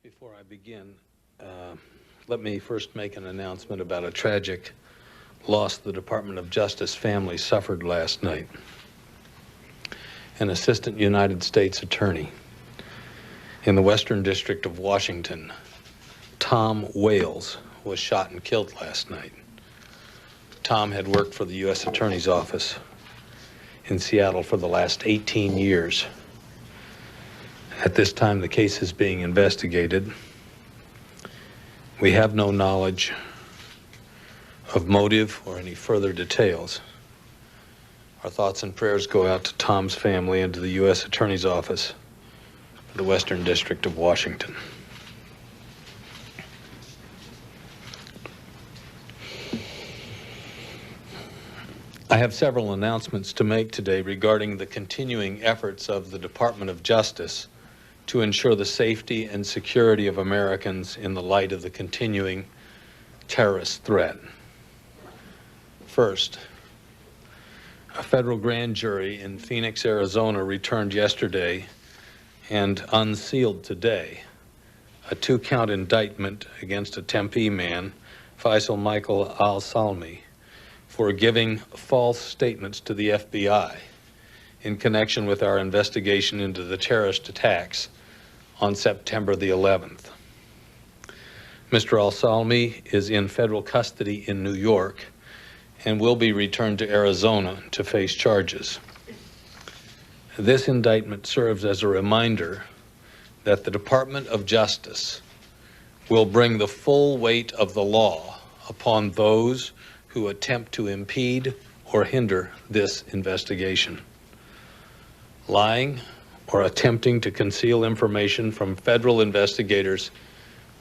Before I begin, let me first make an announcement about a tragic loss the Department of Justice family suffered last night. An assistant United States attorney in the Western District of Washington, Tom Wales, was shot and killed last night. Tom had worked for the U.S. Attorney's Office in Seattle for the last 18 years. At this time, the case is being investigated. We have no knowledge of motive or any further details. Our thoughts and prayers go out to Tom's family and to the U.S. Attorney's Office for the Western District of Washington. I have several announcements to make today regarding the continuing efforts of the Department of Justice to ensure the safety and security of Americans in the light of the continuing terrorist threat. First, a federal grand jury in Phoenix, Arizona returned yesterday and unsealed today a 2-count indictment against a Tempe man, Faisal Michael al-Salmi, for giving false statements to the FBI in connection with our investigation into the terrorist attacks on September the 11th. Mr. al-Salmi is in federal custody in New York and will be returned to Arizona to face charges. This indictment serves as a reminder that the Department of Justice will bring the full weight of the law upon those who attempt to impede or hinder this investigation. Lying or attempting to conceal information from federal investigators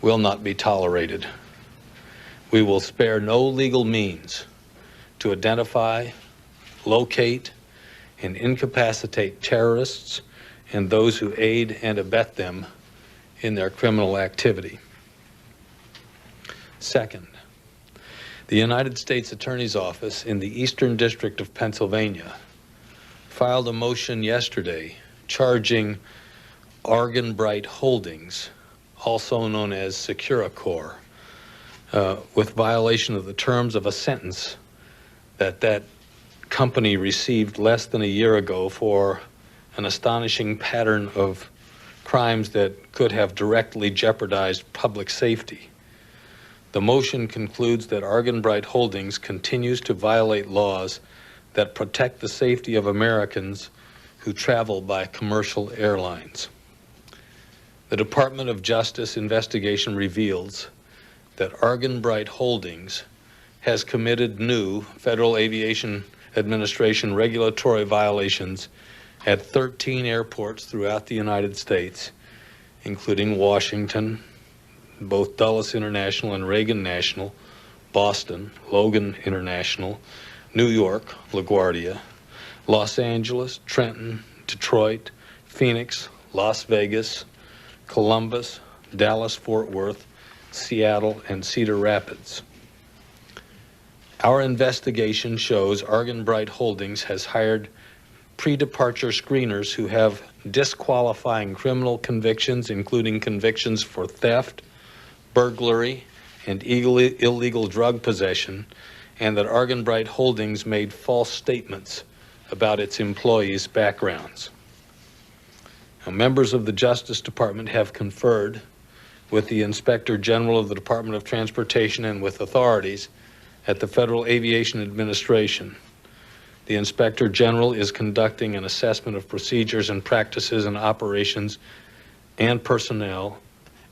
will not be tolerated. We will spare no legal means to identify, locate, and incapacitate terrorists and those who aid and abet them in their criminal activity. Second, the United States Attorney's Office in the Eastern District of Pennsylvania filed a motion yesterday charging Argenbright Holdings, also known as Securicor, with violation of the terms of a sentence that company received less than a year ago for an astonishing pattern of crimes that could have directly jeopardized public safety. The motion concludes that Argenbright Holdings continues to violate laws that protect the safety of Americans who travel by commercial airlines. The Department of Justice investigation reveals that Argenbright Holdings has committed new Federal Aviation Administration regulatory violations at 13 airports throughout the United States, including Washington, both Dulles International and Reagan National, Boston, Logan International, New York, LaGuardia, Los Angeles, Trenton, Detroit, Phoenix, Las Vegas, Columbus, Dallas-Fort Worth, Seattle, and Cedar Rapids. Our investigation shows Argenbright Holdings has hired pre-departure screeners who have disqualifying criminal convictions, including convictions for theft, burglary, and illegal drug possession, and that Argenbright Holdings made false statements about its employees' backgrounds. Now, members of the Justice Department have conferred with the Inspector General of the Department of Transportation and with authorities at the Federal Aviation Administration. The Inspector General is conducting an assessment of procedures and practices and operations and personnel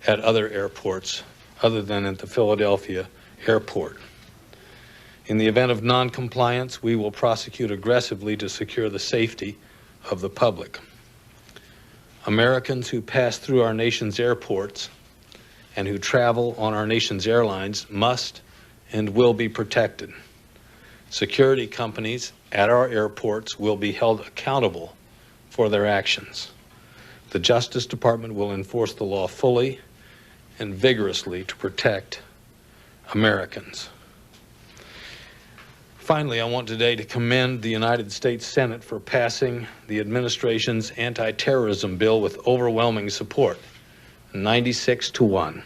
at other airports other than at the Philadelphia airport. In the event of non-compliance, we will prosecute aggressively to secure the safety of the public. Americans who pass through our nation's airports and who travel on our nation's airlines must and will be protected. Security companies at our airports will be held accountable for their actions. The Justice Department will enforce the law fully and vigorously to protect Americans. Finally, I want today to commend the United States Senate for passing the administration's anti-terrorism bill with overwhelming support. 96-1,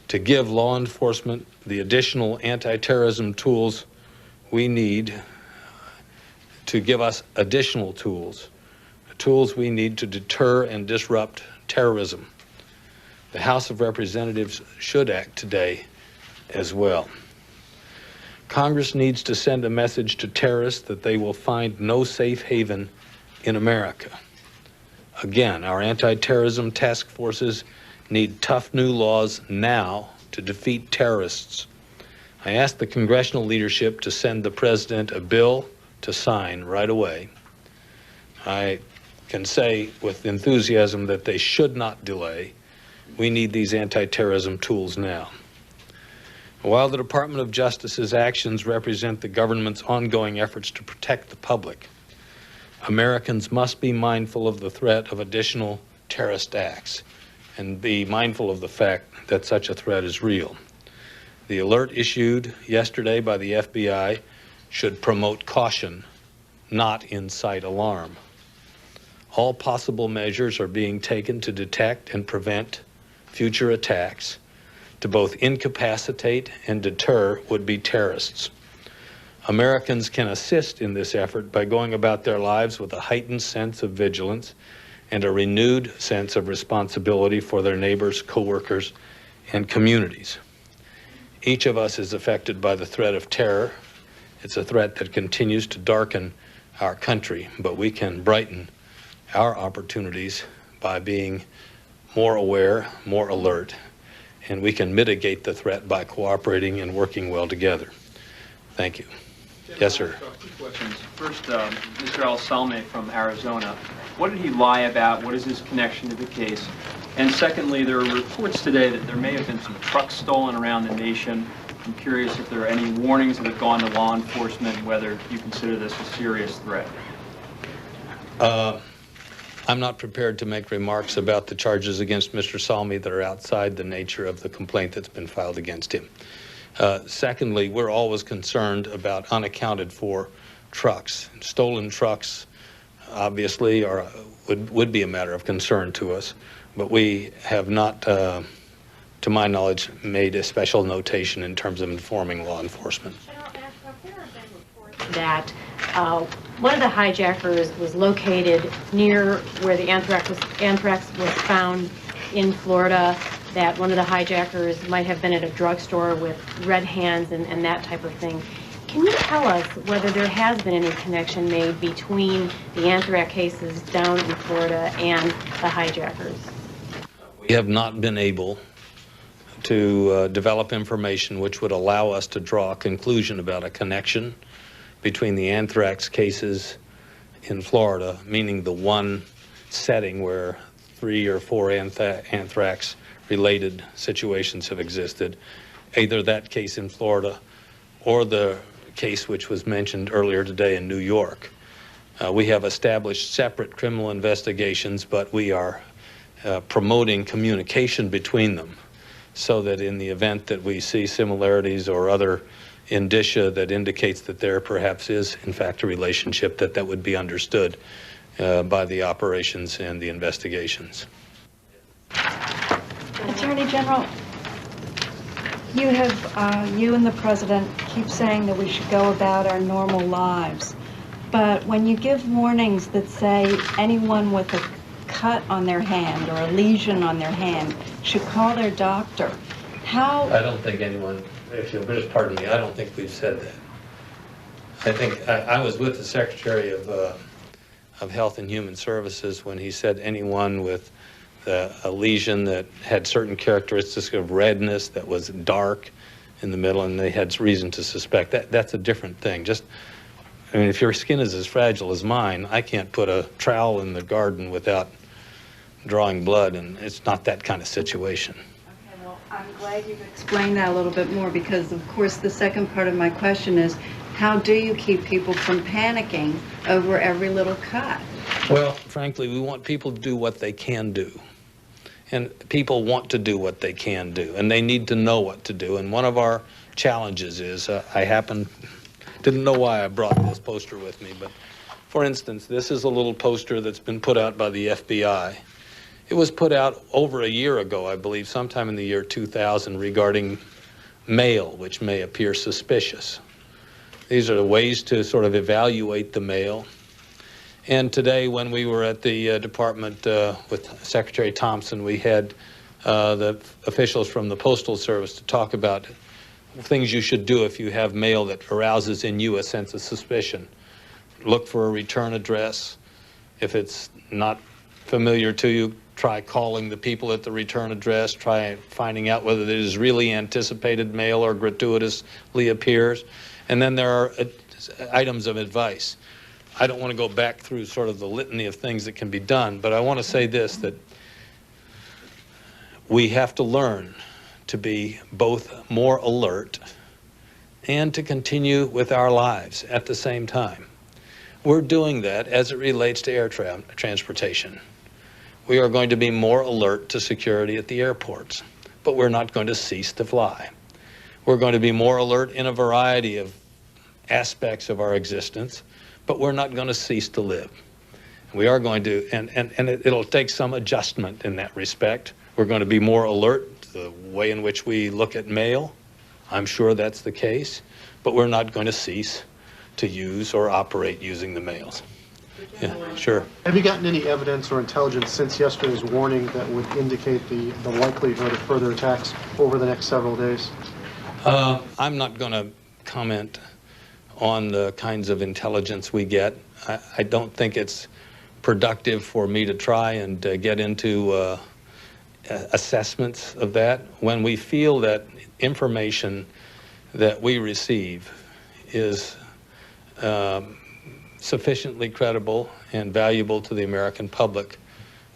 to give law enforcement the additional anti-terrorism tools we need, to give us additional tools we need to deter and disrupt terrorism. The House of Representatives should act today as well. Congress needs to send a message to terrorists that they will find no safe haven in America. Again, our anti-terrorism task forces need tough new laws now to defeat terrorists. I ask the congressional leadership to send the president a bill to sign right away. I can say with enthusiasm that they should not delay. We need these anti-terrorism tools now. While the Department of Justice's actions represent the government's ongoing efforts to protect the public, Americans must be mindful of the threat of additional terrorist acts and be mindful of the fact that such a threat is real. The alert issued yesterday by the FBI should promote caution, not incite alarm. All possible measures are being taken to detect and prevent future attacks, to both incapacitate and deter would-be terrorists. Americans can assist in this effort by going about their lives with a heightened sense of vigilance and a renewed sense of responsibility for their neighbors, coworkers, and communities. Each of us is affected by the threat of terror. It's a threat that continues to darken our country, but we can brighten our opportunities by being more aware, more alert, and we can mitigate the threat by cooperating and working well together. Thank you. Yes, sir. Two questions. First, Mr. Al-Salmeh from Arizona. What did he lie about? What is his connection to the case? And secondly, there are reports today that there may have been some trucks stolen around the nation. I'm curious if there are any warnings that have gone to law enforcement, whether you consider this a serious threat. I'm not prepared to make remarks about the charges against Mr. Salmi that are outside the nature of the complaint that's been filed against him. Secondly, we're always concerned about unaccounted for trucks. Stolen trucks, obviously, would be a matter of concern to us, but we have not, to my knowledge, made a special notation in terms of informing law enforcement. Ashcroft, there have been reports that one of the hijackers was located near where the anthrax was found in Florida, that one of the hijackers might have been at a drugstore with red hands and that type of thing. Can you tell us whether there has been any connection made between the anthrax cases down in Florida and the hijackers? We have not been able to develop information which would allow us to draw a conclusion about a connection between the anthrax cases in Florida, meaning the one setting where 3 or 4 anthrax-related situations have existed, either that case in Florida or the case which was mentioned earlier today in New York. We have established separate criminal investigations, but we are promoting communication between them so that in the event that we see similarities or other indicia that indicates that there perhaps is, in fact, a relationship, that would be understood by the operations and the investigations. Attorney General, you and the President keep saying that we should go about our normal lives, but when you give warnings that say anyone with a cut on their hand or a lesion on their hand should call their doctor, how... I don't think anyone, if you'll just pardon me, I don't think we've said that. I think I was with the Secretary of Health and Human Services when he said anyone with a lesion that had certain characteristics of redness, that was dark in the middle, and they had reason to suspect. That's a different thing. I mean, if your skin is as fragile as mine, I can't put a trowel in the garden without drawing blood, and it's not that kind of situation. Okay, well, I'm glad you've explained that a little bit more, because of course the second part of my question is, how do you keep people from panicking over every little cut? Well, frankly, we want people to do what they can do. And people want to do what they can do, and they need to know what to do. And one of our challenges is, didn't know why I brought this poster with me, but for instance, this is a little poster that's been put out by the FBI. It was put out over a year ago, I believe, sometime in the year 2000, regarding mail, which may appear suspicious. These are the ways to sort of evaluate the mail. And today, when we were at the department with Secretary Thompson, we had the officials from the Postal Service to talk about things you should do if you have mail that arouses in you a sense of suspicion. Look for a return address. If it's not familiar to you, try calling the people at the return address, try finding out whether it is really anticipated mail or gratuitously appears. And then there are items of advice. I don't want to go back through sort of the litany of things that can be done, but I want to say this, that we have to learn to be both more alert and to continue with our lives at the same time. We're doing that as it relates to air transportation. We are going to be more alert to security at the airports, but we're not going to cease to fly. We're going to be more alert in a variety of aspects of our existence, but we're not going to cease to live. We are going to, and it'll take some adjustment in that respect. We're going to be more alert to the way in which we look at mail. I'm sure that's the case, but we're not going to cease to use or operate using the mails. Yeah, sure. Have you gotten any evidence or intelligence since yesterday's warning that would indicate the likelihood of further attacks over the next several days? I'm not going to comment on the kinds of intelligence we get. I don't think it's productive for me to try and get into assessments of that. When we feel that information that we receive is sufficiently credible and valuable to the American public,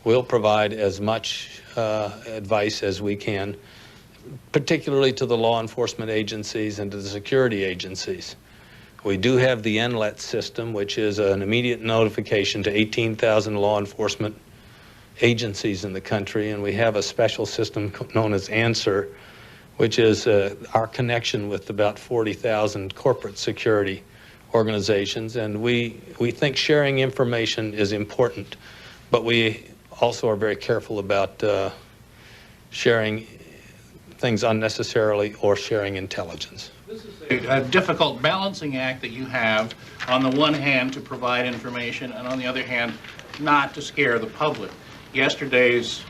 we'll provide as much advice as we can, particularly to the law enforcement agencies and to the security agencies. We do have the NLET system, which is an immediate notification to 18,000 law enforcement agencies in the country, and we have a special system known as ANSWER, which is our connection with about 40,000 corporate security organizations. And we think sharing information is important, but we also are very careful about sharing things unnecessarily or sharing intelligence. This is a difficult balancing act that you have, on the one hand to provide information and on the other hand not to scare the public. Yesterday's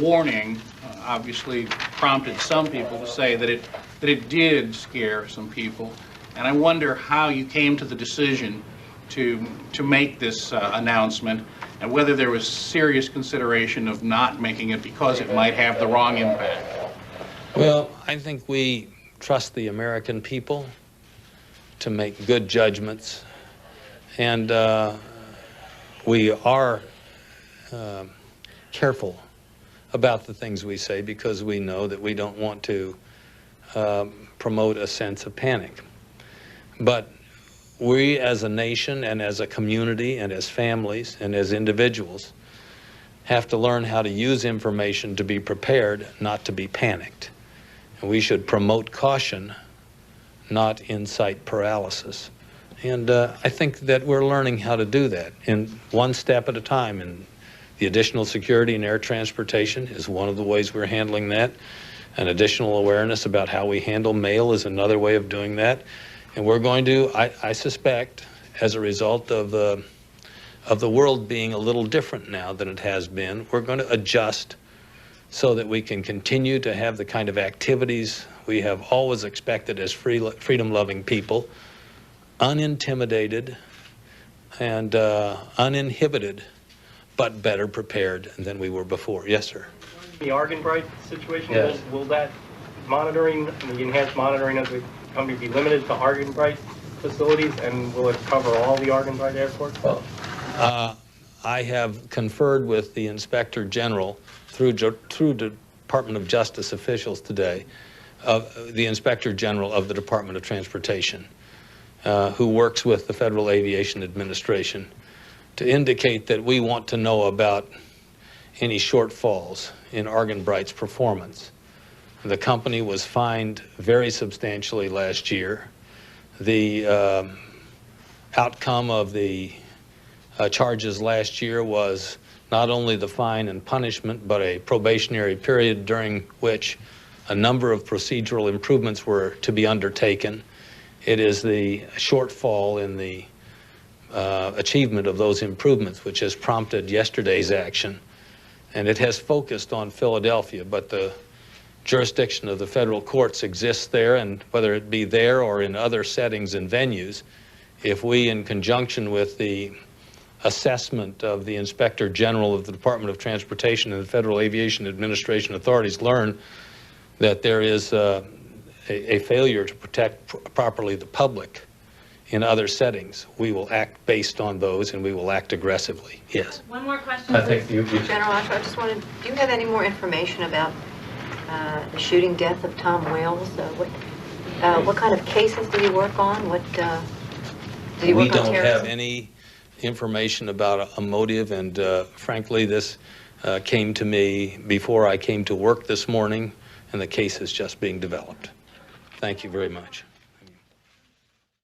warning obviously prompted some people to say that it did scare some people, and I wonder how you came to the decision to make this announcement, and whether there was serious consideration of not making it because it might have the wrong impact. Well, I think we trust the American people to make good judgments, and we are careful about the things we say because we know that we don't want to promote a sense of panic. But we as a nation and as a community and as families and as individuals have to learn how to use information to be prepared, not to be panicked. And we should promote caution, not incite paralysis. And I think that we're learning how to do that in one step at a time. And the additional security in air transportation is one of the ways we're handling that. An additional awareness about how we handle mail is another way of doing that. And we're going to, I suspect, as a result of the world being a little different now than it has been, we're going to adjust so that we can continue to have the kind of activities we have always expected as freedom-loving people, unintimidated and uninhibited, but better prepared than we were before. Yes, sir. The Argenbright situation, Yes. will that monitoring, the enhanced monitoring of the company be limited to Argenbright facilities, and will it cover all the Argenbright airports? I have conferred with the Inspector General through Department of Justice officials today, the Inspector General of the Department of Transportation, who works with the Federal Aviation Administration, to indicate that we want to know about any shortfalls in Argenbright's performance. The company was fined very substantially last year. The outcome of the charges last year was not only the fine and punishment, but a probationary period during which a number of procedural improvements were to be undertaken. It is the shortfall in the achievement of those improvements which has prompted yesterday's action. And it has focused on Philadelphia, but the jurisdiction of the federal courts exists there, and whether it be there or in other settings and venues, if we, in conjunction with the assessment of the Inspector General of the Department of Transportation and the Federal Aviation Administration authorities, learn that there is a failure to protect properly the public in other settings, we will act based on those, and we will act aggressively. Yes. One more question, I please. think you General Ashcroft, I just wanted, do you have any more information about the shooting death of Tom Wales? What kind of cases did he work on? What did he work on? We don't terrorism? have any information about a motive, and frankly, this came to me before I came to work this morning, and the case is just being developed. Thank you very much.